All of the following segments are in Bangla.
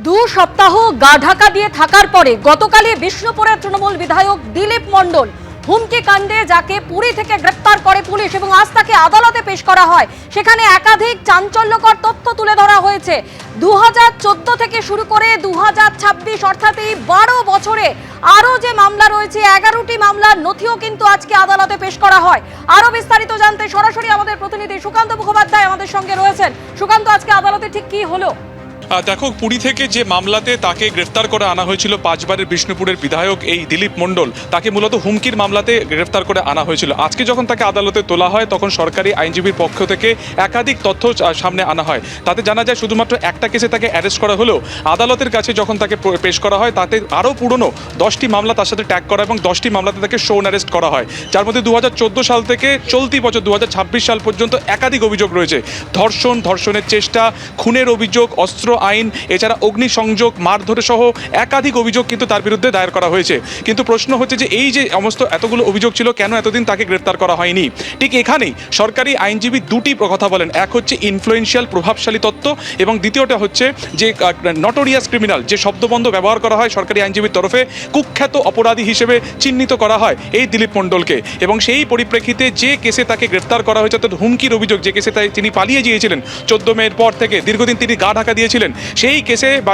দু সপ্তাহ গা ঢাকা দিয়ে থাকার পরে গতকালই বিষ্ণুপুরের তৃণমূল বিধায়ক দিলীপ মণ্ডল হুমকি কাণ্ডে যাকে পুরী থেকে গ্রেফতার করে পুলিশ এবং আজ তাকে আদালতে পেশ করা হয়, সেখানে একাধিক চাঞ্চল্যকর তথ্য তুলে ধরা হয়েছে। 2014 থেকে শুরু করে 2026 অর্থাৎ এই 12 বছরে আরো যে মামলা রয়েছে 11টি মামলার নথিও কিন্তু আজকে আদালতে পেশ করা হয়। আরো বিস্তারিত জানতে সরাসরি আমাদের প্রতিনিধি সুকান্ত মুখোপাধ্যায় আমাদের সঙ্গে রয়েছেন। সুকান্ত, আজকে আদালতে ঠিক কি হলো? দেখো, পুরী থেকে যে মামলাতে তাকে গ্রেফতার করে আনা হয়েছিল 5 বারের বিষ্ণুপুরের বিধায়ক এই দিলীপ মণ্ডল, তাকে মূলত হুমকির মামলাতে গ্রেফতার করে আনা হয়েছিল। আজকে যখন তাকে আদালতে তোলা হয় তখন সরকারি আইনজীবীর পক্ষ থেকে একাধিক তথ্য সামনে আনা হয়। তাতে জানা যায় শুধুমাত্র একটা কেসে তাকে অ্যারেস্ট করা হলেও আদালতের কাছে যখন তাকে পেশ করা হয় তাতে আরও পুরনো 10টি মামলা তার সাথে ট্যাগ করা এবং 10টি মামলাতে তাকে শোন অ্যারেস্ট করা হয়, যার মধ্যে 2014 সাল থেকে চলতি বছর 2026 সাল পর্যন্ত একাধিক অভিযোগ রয়েছে। ধর্ষণের চেষ্টা, খুনের অভিযোগ, অস্ত্র আইন, এছাড়া অগ্নিসংযোগ, মারধরে সহ একাধিক অভিযোগ কিন্তু তার বিরুদ্ধে দায়ের করা হয়েছে। কিন্তু প্রশ্ন হচ্ছে যে এই যে সমস্ত এতগুলো অভিযোগ ছিল, কেন এতদিন তাকে গ্রেফতার করা হয়নি? ঠিক এখানেই সরকারি আইনজীবী দুটি কথা বলেন। এক হচ্ছে ইনফ্লুয়েন্সিয়াল, প্রভাবশালী তত্ত্ব, এবং দ্বিতীয়টা হচ্ছে যে নটোরিয়াস ক্রিমিনাল, যে শব্দবন্ধ ব্যবহার করা হয় সরকারি আইনজীবীর তরফে, কুখ্যাত অপরাধী হিসেবে চিহ্নিত করা হয় এই দিলীপ মণ্ডলকে। এবং সেই পরিপ্রেক্ষিতে যে কেসে তাকে গ্রেফতার করা হয়েছে অর্থাৎ হুমকির অভিযোগ, যে কেসে তিনি পালিয়ে গিয়েছিলেন 14 মের পর থেকে, দীর্ঘদিন তিনি গা ঢাকা দিয়েছিলেন, সেই কেসে বা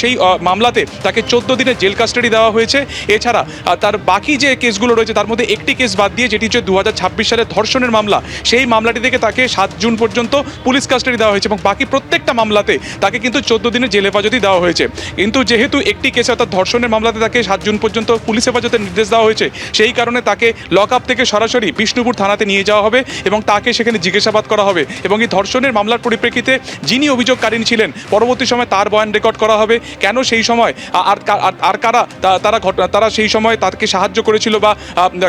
সেই মামলাতে তাকে 14 দিনের জেল কাস্টাডি দেওয়া হয়েছে। এছাড়া তার বাকি যে কেসগুলো রয়েছে তার মধ্যে একটি কেস বাদ দিয়ে, যেটি হচ্ছে 2026 সালের ধর্ষণের মামলা, সেই মামলাটি থেকে তাকে 7 জুন পর্যন্ত পুলিশ কাস্টাডি দেওয়া হয়েছে এবং বাকি প্রত্যেকটা মামলাতে তাকে কিন্তু 14 দিনের জেল হেফাজতি দেওয়া হয়েছে। কিন্তু যেহেতু একটি কেসে অর্থাৎ ধর্ষণের মামলাতে তাকে 7 জুন পর্যন্ত পুলিশ হেফাজতের নির্দেশ দেওয়া হয়েছে, সেই কারণে তাকে লক আপ থেকে সরাসরি বিষ্ণুপুর থানাতে নিয়ে যাওয়া হবে এবং তাকে সেখানে জিজ্ঞাসাবাদ করা হবে। এবং এই ধর্ষণের মামলার পরিপ্রেক্ষিতে যিনি অভিযোগকারী ছিলেন, পরবর্তী সময় তার বয়ান রেকর্ড করা হবে, কেন সেই সময় আর কারা তারা সেই সময় তাকে সাহায্য করেছিল বা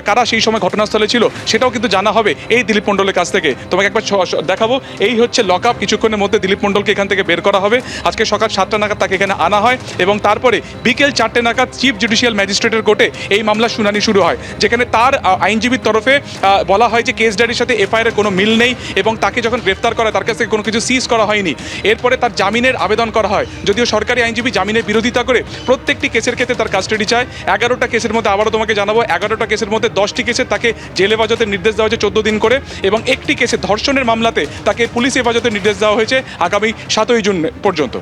কারা সেই সময় ঘটনাস্থলে ছিল, সেটাও কিন্তু জানা হবে এই দিলীপ মণ্ডলের কাছ থেকে। তোমাকে একবার দেখাবো, এই হচ্ছে লক আপ। কিছুক্ষণের মধ্যে দিলীপ মণ্ডলকে এখান থেকে বের করা হবে। আজকে সকাল 7টা নাগাদ তাকে এখানে আনা হয় এবং তারপরে বিকেল 4টে নাগাদ চিফ জুডিশিয়াল ম্যাজিস্ট্রেটের কোর্টে এই মামলার শুনানি শুরু হয়, যেখানে তার আইনজীবীর তরফে বলা হয় যে কেস ডায়েরির সাথে এফআইআর কোনো মিল নেই এবং তাকে যখন গ্রেফতার করা তার কাছ থেকে কোনো কিছু সিজ করা হয়নি। এরপরে তার জামিনের আবেদন করা হয়, যদিও সরকারি আইনজীবী জামিনের বিরোধিতা করে প্রত্যেকটি কেসের ক্ষেত্রে তার কাস্টাডি চায়। 11টা কেসের মধ্যে, আবারও তোমাকে জানাবো, 11টা কেসের মধ্যে 10টি কেসে তাকে জেল হেফাজতের নির্দেশ দেওয়া হয়েছে 14 দিন করে, এবং একটি কেসে ধর্ষণের মামলাতে তাকে পুলিশ হেফাজতের নির্দেশ দেওয়া হয়েছে আগামী 7ই জুন পর্যন্ত।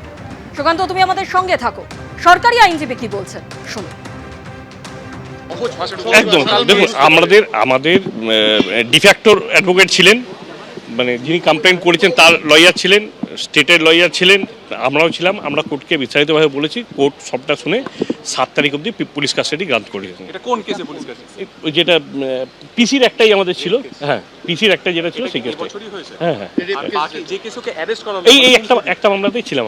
সুকান্ত, তুমি আমাদের সঙ্গে থাকো। সরকারি আইনজীবী কি বলছেন শুনুন। একদম দেখুন, আমাদের ডিফ্যাক্টর অ্যাডভোকেট ছিলেন, মানে যিনি কমপ্লেন করেছেন তার লয়ার ছিলেন, স্টেটের লয়ার ছিলেন, আমরাও ছিলাম। আমরা কোর্টকে বিস্তারিতভাবে বলেছি, কোর্ট সবটা শুনে 7 তারিখ অবধি পুলিশ কাস্টাডি গ্রান্ট করেছেন। এটা কোন কেসে পুলিশ কাস্টাডি? যেটা পিসির একটাই আমাদের ছিল, হ্যাঁ পিসির একটা যেটা ছিল সেই কেসটা। হ্যাঁ হ্যাঁ, যে কেসকে অ্যারেস্ট করা এই একটা মামলাতেই ছিলাম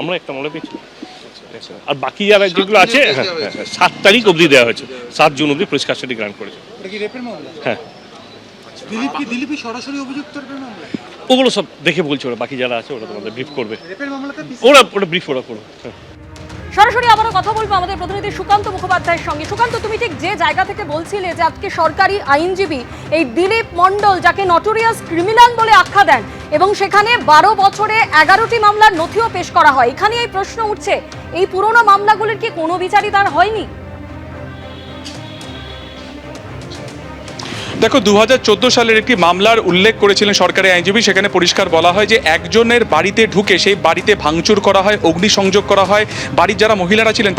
আমরা একটা মামলাতেই ছিলাম। আর বাকি যারা যেগুলো আছে 7 তারিখ অবধি দেওয়া হয়েছে, 7 জুন অবধি পুলিশ কাস্টাডি গ্রান্ট করেছে। হ্যাঁ, দিলীপই সরাসরি অভিযুক্তের মামলা, ওগুলো সব দেখে বলছে, ওরা বাকি যারা আছে ওরা তোমাদের ব্রিফ করবে, ওরা ব্রিফ ওরা করবে। সরাসরি আবারও কথা বলবো আমাদের প্রতিনিধি সুকান্ত মুখোপাধ্যায়ের সঙ্গে। সুকান্ত, তুমি ঠিক যে জায়গা থেকে বলছিলে যে আজকে সরকারি আইনজীবী এই দিলীপ মণ্ডল, যাকে নটোরিয়াস ক্রিমিনাল বলে আখ্যা দেন, এবং সেখানে 12 বছরে 11টি মামলার নথিও পেশ করা হয়, এখানে এই প্রশ্ন উঠছে, এই পুরোনো মামলাগুলির কি কোনো বিচারই তার হয়নি? দেখো, 2014 সালের একটি মামলার উল্লেখ করেছিলেন সরকারি আইনজীবী। সেখানে পরিষ্কার বলা হয় যে একজনের বাড়িতে ঢুকে সেই বাড়িতে ভাঙচুর করা হয়, অগ্নিসংযোগ করা হয়, বাড়ির যারা মহিলারা ছিলেন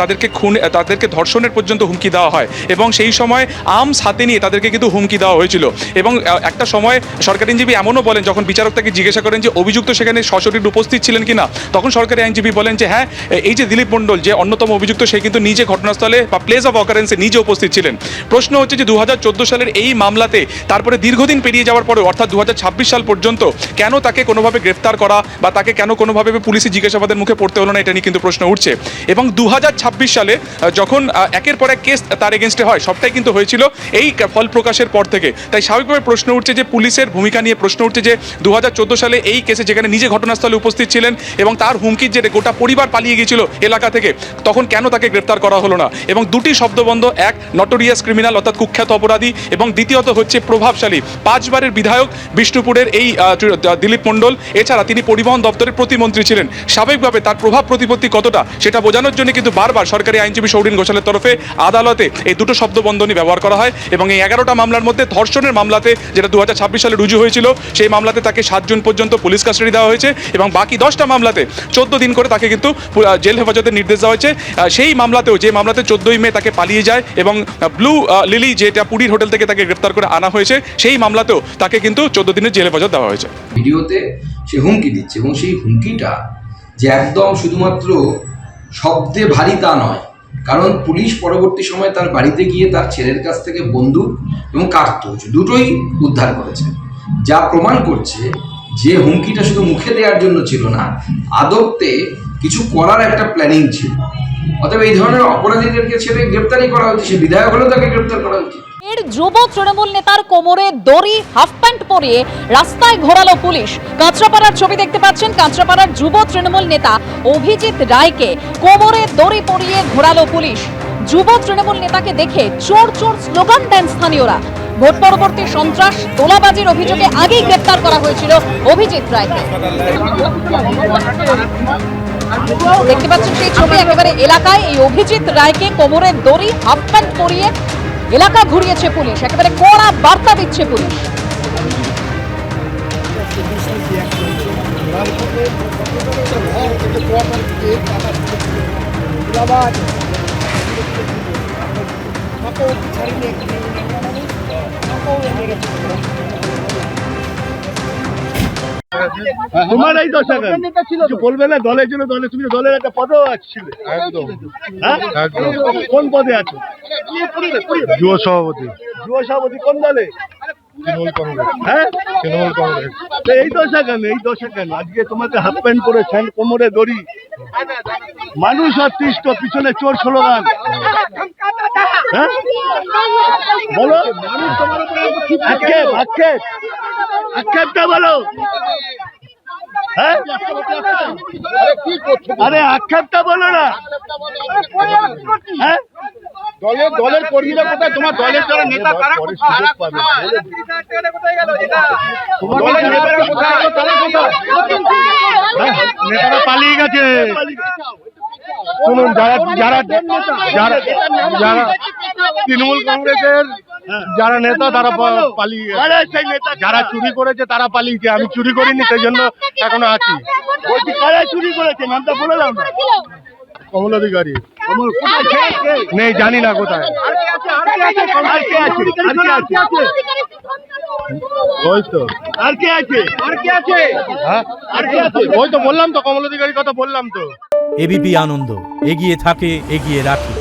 তাদেরকে ধর্ষণের পর্যন্ত হুমকি দেওয়া হয়, এবং সেই সময় আর্মস হাতে নিয়ে তাদেরকে কিন্তু হুমকি দেওয়া হয়েছিল। এবং একটা সময় সরকারি আইনজীবী এমনও বলেন, যখন বিচারক তাকে জিজ্ঞাসা করেন যে অভিযুক্ত সেখানে সশরীরে উপস্থিত ছিলেন কিনা, তখন সরকারি আইনজীবী বলেন যে হ্যাঁ, এই যে দিলীপ মণ্ডল যে অন্যতম অভিযুক্ত, সে কিন্তু নিজে ঘটনাস্থলে বা প্লেস অফ অকারেন্সে নিজে উপস্থিত ছিলেন। প্রশ্ন হচ্ছে যে 2014 সালের এই মামলাতে তারপরে দীর্ঘদিন পেরিয়ে যাওয়ার পরে অর্থাৎ 2026 সাল পর্যন্ত কেন তাকে কোনোভাবে গ্রেফতার করা বা তাকে কেন কোনোভাবে পুলিশি জিজ্ঞাসাবাদের মুখে পড়তে হলো না, এটা নিয়ে কিন্তু প্রশ্ন উঠছে। এবং 2026 সালে যখন একের পর এক কেস তার এগেনস্টে হয়, সবটাই কিন্তু হয়েছিল এই ফল প্রকাশের পর থেকে। তাই স্বাভাবিকভাবে প্রশ্ন উঠছে যে পুলিশের ভূমিকা নিয়ে প্রশ্ন উঠছে যে 2014 সালে এই কেসে যেখানে নিজে ঘটনাস্থলে উপস্থিত ছিলেন এবং তার হুমকির জেরে গোটা পরিবার পালিয়ে গিয়েছিল এলাকা থেকে, তখন কেন তাকে গ্রেফতার করা হলো না? এবং দুটি শব্দবন্ধ, এক নটোরিয়াস ক্রিমিনাল অর্থাৎ কুখ্যাত অপরাধী, এবং দ্বিতীয়ত হচ্ছে প্রভাবশালী 5 বারের বিধায়ক বিষ্ণুপুরের এই দিলীপ মণ্ডল। এছাড়া তিনি পরিবহন দপ্তরের প্রতিমন্ত্রী ছিলেন। স্বাভাবিকভাবে তার প্রভাব প্রতিপত্তি কতটা সেটা বোঝানোর জন্য কিন্তু বারবার সরকারি আইনজীবী সৌরিন ঘোষালের তরফে আদালতে এই দুটো শব্দবন্ধনী ব্যবহার করা হয় এবং এই 11টা মামলার মধ্যে ধর্ষণের মামলাতে, যেটা 2026 সালে রুজু হয়েছিল, সেই মামলাতে তাকে 7 জুন পর্যন্ত পুলিশ কাস্টাডি দেওয়া হয়েছে এবং বাকি 10টা মামলাতে 14 দিন করে তাকে কিন্তু জেল হেফাজতের নির্দেশ দেওয়া হয়েছে। সেই মামলাতেও, যে মামলাতে 14ই মে তাকে পালিয়ে যায় এবং ব্লু লিলি যেটা পুরীর হোটেল থেকে তাকে গ্রেফতার করে আনা হয়েছে, সেই মামলাতেও তাকে কিন্তু 14 দিনের জেল হেফাজত দেওয়া হয়েছে। ভিডিওতে সে হুমকি দিচ্ছে এবং সেই হুমকিটা যে একদম শুধুমাত্র শব্দে ভারী তা নয়, কারণ পুলিশ পরবর্তী সময় তার বাড়িতে গিয়ে তার ছেলের কাছ থেকে বন্দুক এবং কার্তুজ দুটোই উদ্ধার করেছে, যা প্রমাণ করছে যে হুমকিটা শুধু মুখে দেওয়ার জন্য ছিল না, আদতে কিছু করার একটা প্ল্যানিং ছিল। অতএব এই ধরনের অপরাধীদেরকে ছেড়ে গ্রেপ্তারই করা উচিত, সে বিধায়ক হলেও তাকে গ্রেপ্তার করা উচিত। এর যুব তৃণমূল নেতার কোমরে দড়ি, হাফ প্যান্ট পরিয়ে রাস্তায় ঘোরালো পুলিশ। কাঁচরাপাড়ার ছবি দেখতে পাচ্ছেন। কাঁচরাপাড়ার যুব তৃণমূল নেতা অভিজিৎ রায়কে কোমরে দড়ি পরিয়ে ঘোরালো পুলিশ। যুব তৃণমূল নেতাকে দেখে চোর চোর স্লোগান দেন স্থানীয়রা। ভোট পরবর্তী সন্ত্রাস, তোলাবাজির অভিযোগে আগেই গ্রেপ্তার করা হয়েছিল অভিজিৎ রায়কে। দেখতে পাচ্ছেন সেই ছবি একেবারে এলাকায়। এই অভিজিৎ রায়কে কোমরে দড়ি, হাফ প্যান্ট পরিয়ে এলাকা ঘুরিয়েছে পুলিশ। একেবারে কড়া বার্তা দিচ্ছে পুলিশ। তোমার এই দশা কিছু বলবে না দলের জন্য? দলে তুমি দলের একটা পদেও আসছিলে, কোন পদে আছো? যুব সভাপতি। যুব সভাপতি কোন দলে? তৃণমূল কংগ্রেস। হ্যাঁ, তৃণমূল কংগ্রেস। এই দশা কেন? এই দশা কেন? আজকে তোমাকে হাফ প্যান্ট পরেছেন, কোমরে দড়ি, মানুষ অতিষ্ঠ, পিছনে চোর স্লোগান। হ্যাঁ বলো, আক্ষেপটা বলো। হ্যাঁ, আরে আক্ষেপটা বলো না। হ্যাঁ, দলের কর্মীরা কোথায়? তোমার দলের যারা নেতা তারা কোথায়? নেতারা পালিয়ে গেছে। শুনুন, যারা তৃণমূল কংগ্রেসের যারা নেতা তারা পালিয়ে গেছে, যারা চুরি করেছে তারা পালিয়েছে। আমি চুরি করিনি, সেই জন্য এখনো আছি। বলছি কারা চুরি করেছে, নামটা বলে দাও না। কমল অধিকারী নেই, জানি না কোথায়। ওই তো আর কে আছে? হ্যাঁ, ওই তো বললাম তো, কমল অধিকারীর কথা বললাম তো। এবিপি আনন্দ এগিয়ে থাকে, এগিয়ে রাখে।